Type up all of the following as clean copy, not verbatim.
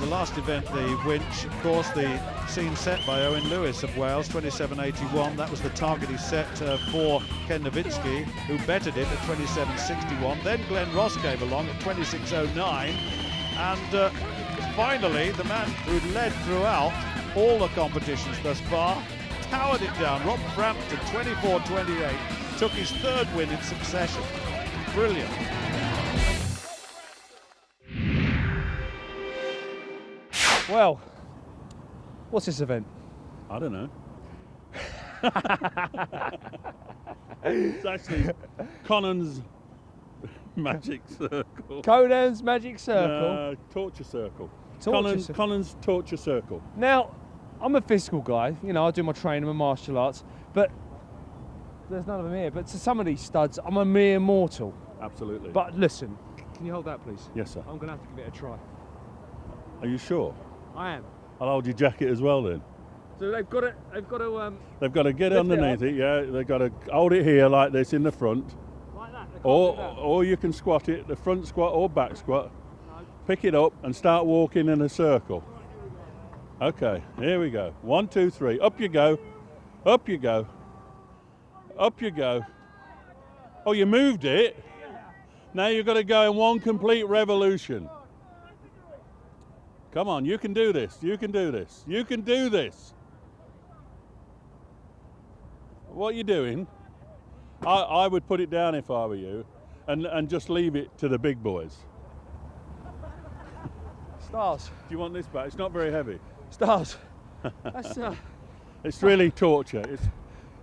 the last event, the winch, of course, the scene set by Owen Lewis of Wales, 27.81. That was the target he set for Ken Nowitzki, who bettered it at 27.61. Then Glenn Ross came along at 26.09. And finally, the man who'd led throughout all the competitions thus far, powered it down. Rob Frampton, 24.28, took his third win in succession. Brilliant. Well, what's this event? I don't know. It's actually Conan's Magic Circle. Conan's Magic Circle? Torture Circle. Conan's Torture Circle. Now, I'm a physical guy, you know, I do my training in martial arts, but there's none of them here. But to some of these studs, I'm a mere mortal. Absolutely. But listen, can you hold that, please? Yes, sir. I'm going to have to give it a try. Are you sure? I am. I'll hold your jacket as well then. So they've got to They've got to get underneath it, yeah. They've got to hold it here like this in the front. like that. Or you can squat it, the front squat or back squat. No. Pick it up and start walking in a circle. Okay, here we go. 1, 2, 3. Up you go. Up you go. Up you go. Oh, you moved it? Now you've got to go in one complete revolution. Come on, you can do this. You can do this. You can do this. What are you doing? I would put it down if I were you and just leave it to the big boys. Stars. Do you want this back? It's not very heavy. Stars. That's, it's really torture. It's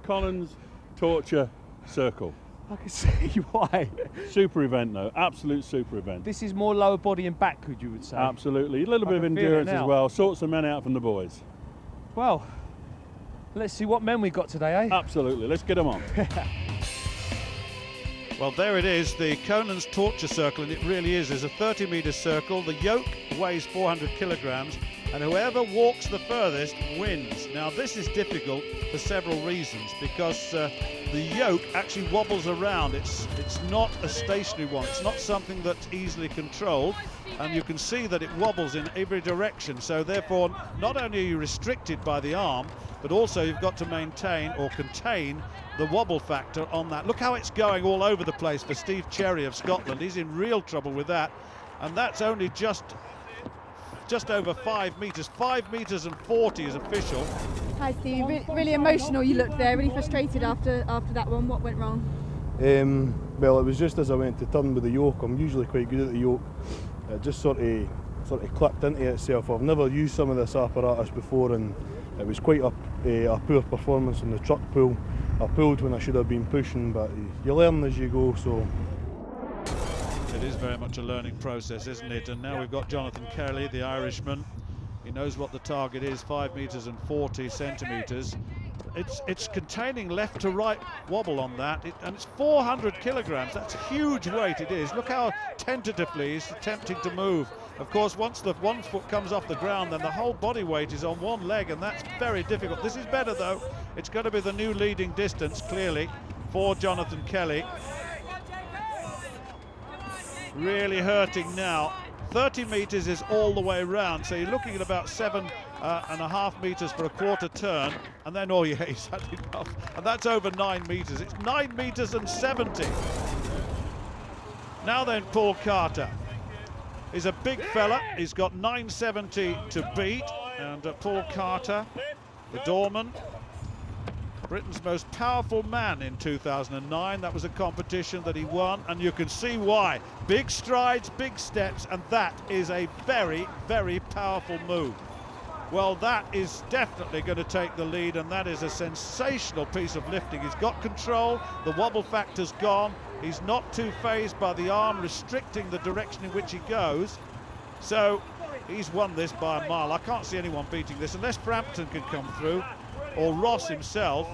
Conan's Torture Circle. I can see why. Super event though, absolute super event. This is more lower body and back, could you would say? Absolutely, a little bit of endurance as well, sorts the men out from the boys. Well, let's see what men we got today, eh? Absolutely, let's get them on. Well, there it is, the Conan's Torture Circle, and it really is. There's a 30-metre circle. The yoke weighs 400 kilograms, and whoever walks the furthest wins. Now, this is difficult for several reasons, because the yoke actually wobbles around. It's not a stationary one. It's not something that's easily controlled, and you can see that it wobbles in every direction. So therefore, not only are you restricted by the arm, but also you've got to maintain or contain the wobble factor on that. Look how it's going all over the place for Steve Cherry of Scotland. He's in real trouble with that, and that's only just over 5 metres. 5 metres and 40 is official. Hi Steve, really emotional you looked there, really frustrated after that one. What went wrong? Well, it was just as I went to turn with the yoke. I'm usually quite good at the yoke. It just sort of clipped into itself. I've never used some of this apparatus before, and it was quite a poor performance on the truck pull. I pulled when I should have been pushing, but you learn as you go, so. It is very much a learning process, isn't it? And now we've got Jonathan Kelly, the Irishman. He knows what the target is, 5 metres and 40 centimetres. It's containing left to right wobble on that, and it's 400 kilograms. That's a huge weight, it is. Look how tentatively he's attempting to move. Of course, once the one foot comes off the ground, then the whole body weight is on one leg, and that's very difficult. This is better, though. It's going to be the new leading distance, clearly, for Jonathan Kelly. Really hurting now. 30 metres is all the way round, so you're looking at about 7.5 metres for a quarter turn, and then oh yeah, he's had enough, and that's over 9 metres. It's 9 metres and 70. Now then, Paul Carter. He's a big fella. He's got 9.70 to beat, and Paul Carter, the doorman, Britain's most powerful man in 2009. That was a competition that he won, and you can see why. Big strides, big steps, and that is a very, very powerful move. Well, that is definitely going to take the lead, and that is a sensational piece of lifting. He's got control, the wobble factor's gone. He's not too phased by the arm restricting the direction in which he goes. So he's won this by a mile. I can't see anyone beating this unless Frampton can come through, or Ross himself.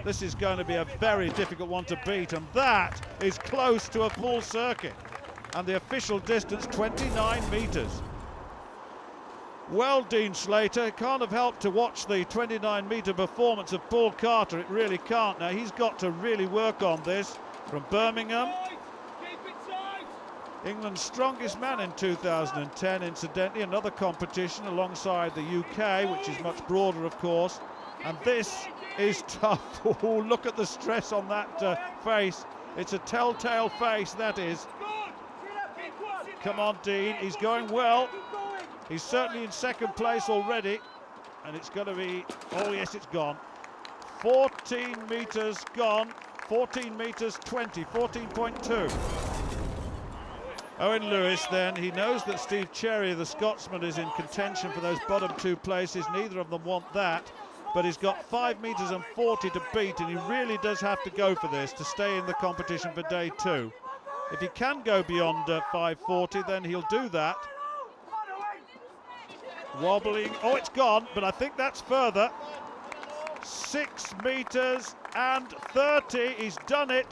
This is going to be a very difficult one to beat, and that is close to a full circuit. And the official distance, 29 metres. Well, Dean Slater, it can't have helped to watch the 29-metre performance of Paul Carter. It really can't. Now, he's got to really work on this. From Birmingham. England's strongest man in 2010, incidentally, another competition alongside the UK, which is much broader, of course. And this is tough. Oh, look at the stress on that face. It's a telltale face, that is. Come on, Dean, he's going well. He's certainly in second place already. And it's going to be, oh yes, it's gone. 14 metres gone. 14 metres 20, 14.2. Owen Lewis then, he knows that Steve Cherry, the Scotsman, is in contention for those bottom two places. Neither of them want that, but he's got 5 metres and 40 to beat, and he really does have to go for this to stay in the competition for day 2. If he can go beyond 5:40, then he'll do that. Wobbling, oh, it's gone, but I think that's further. 6 metres and 30, he's done it.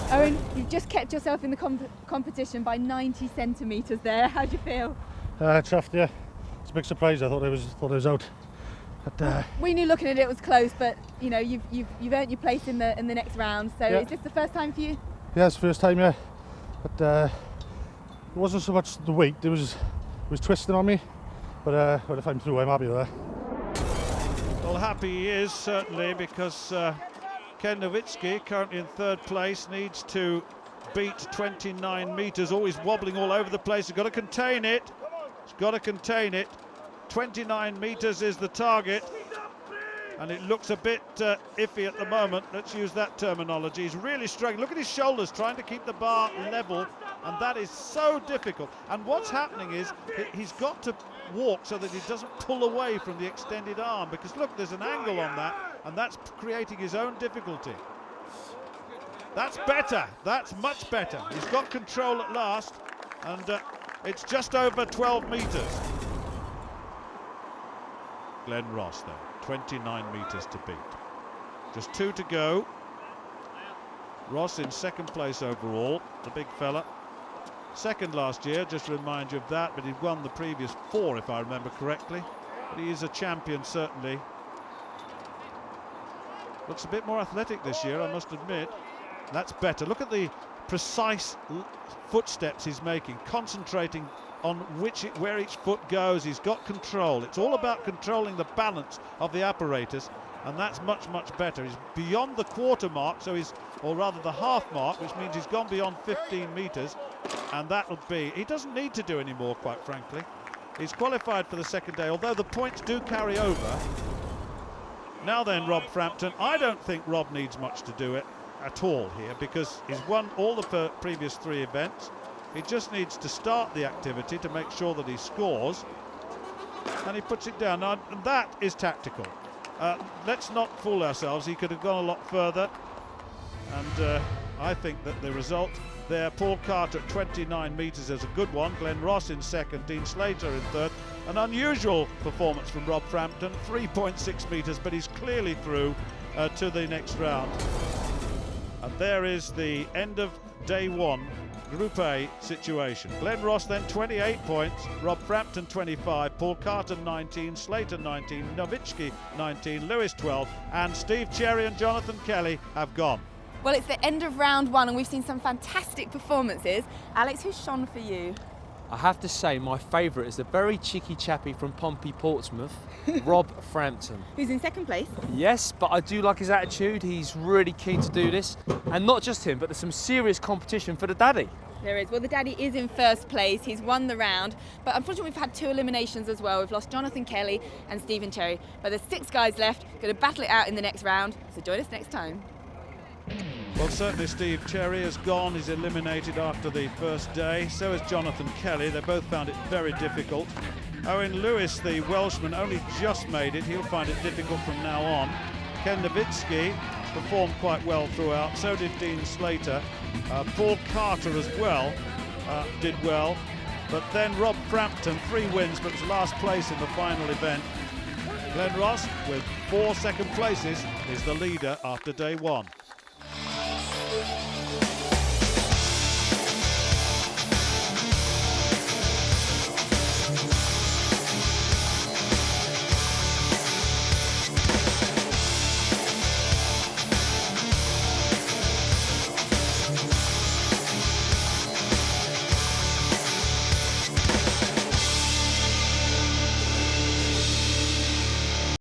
Owen, you've just kept yourself in the competition by 90 centimetres there. How do you feel? Chuffed, yeah. It's a big surprise. I thought I was out. But, we knew looking at it was close, but you know you've earned your place in the next round. So yeah. Is this the first time for you? Yeah, it's the first time, yeah. But it wasn't so much the weight. It was twisting on me. But if I'm through, I'm happy with that. Well, happy he is, certainly, because Ken Nowitzki, currently in 3rd place, needs to beat 29 metres. Always wobbling all over the place. He's got to contain it. He's got to contain it. 29 metres is the target. And it looks a bit iffy at the moment. Let's use that terminology. He's really struggling. Look at his shoulders, trying to keep the bar level. And that is so difficult. And what's happening is he's got to walk so that he doesn't pull away from the extended arm, because look, there's an angle on that, and that's creating his own difficulty. That's better. That's much better. He's got control at last, and it's just over 12 metres. Glenn Ross, though, 29 metres to beat. Just 2 to go. Ross in 2nd place overall, the big fella. 2nd last year, just to remind you of that, but he'd won the previous 4, if I remember correctly. But he is a champion, certainly. Looks a bit more athletic this year, I must admit. That's better. Look at the precise footsteps he's making, concentrating on where each foot goes. He's got control. It's all about controlling the balance of the apparatus, and that's much, much better. He's beyond the quarter mark, so or rather the half mark, which means he's gone beyond 15 metres, and that'll be, he doesn't need to do any more, quite frankly. He's qualified for the 2nd day, although the points do carry over. Now then, Rob Frampton. I don't think Rob needs much to do it at all here, because he's won all the previous 3 events. He just needs to start the activity to make sure that he scores, and he puts it down. Now, and that is tactical. Let's not fool ourselves. He could have gone a lot further, and I think that the result there, Paul Carter at 29 metres, is a good one. Glenn Ross in 2nd, Dean Slater in 3rd. An unusual performance from Rob Frampton, 3.6 metres, but he's clearly through to the next round. And there is the end of day 1, Group A situation. Glenn Ross then 28 points, Rob Frampton 25, Paul Carter 19, Slater 19, Nowitzki 19, Lewis 12, and Steve Cherry and Jonathan Kelly have gone. Well, it's the end of round 1, and we've seen some fantastic performances. Alex, who's shone for you? I have to say my favourite is the very cheeky chappie from Pompey, Portsmouth, Rob Frampton. Who's in 2nd place? Yes, but I do like his attitude. He's really keen to do this. And not just him, but there's some serious competition for the daddy. There is. Well, the daddy is in 1st place. He's won the round. But unfortunately, we've had 2 eliminations as well. We've lost Jonathan Kelly and Stephen Cherry. But there's 6 guys left, going to battle it out in the next round. So join us next time. Well, certainly Steve Cherry has gone. He's eliminated after the 1st day. So is Jonathan Kelly. They both found it very difficult. Owen Lewis, the Welshman, only just made it. He'll find it difficult from now on. Ken Nowitzki performed quite well throughout. So did Dean Slater. Paul Carter as well did well. But then Rob Frampton, 3 wins, but was last place in the final event. Glenn Ross, with 4 second places, is the leader after day 1.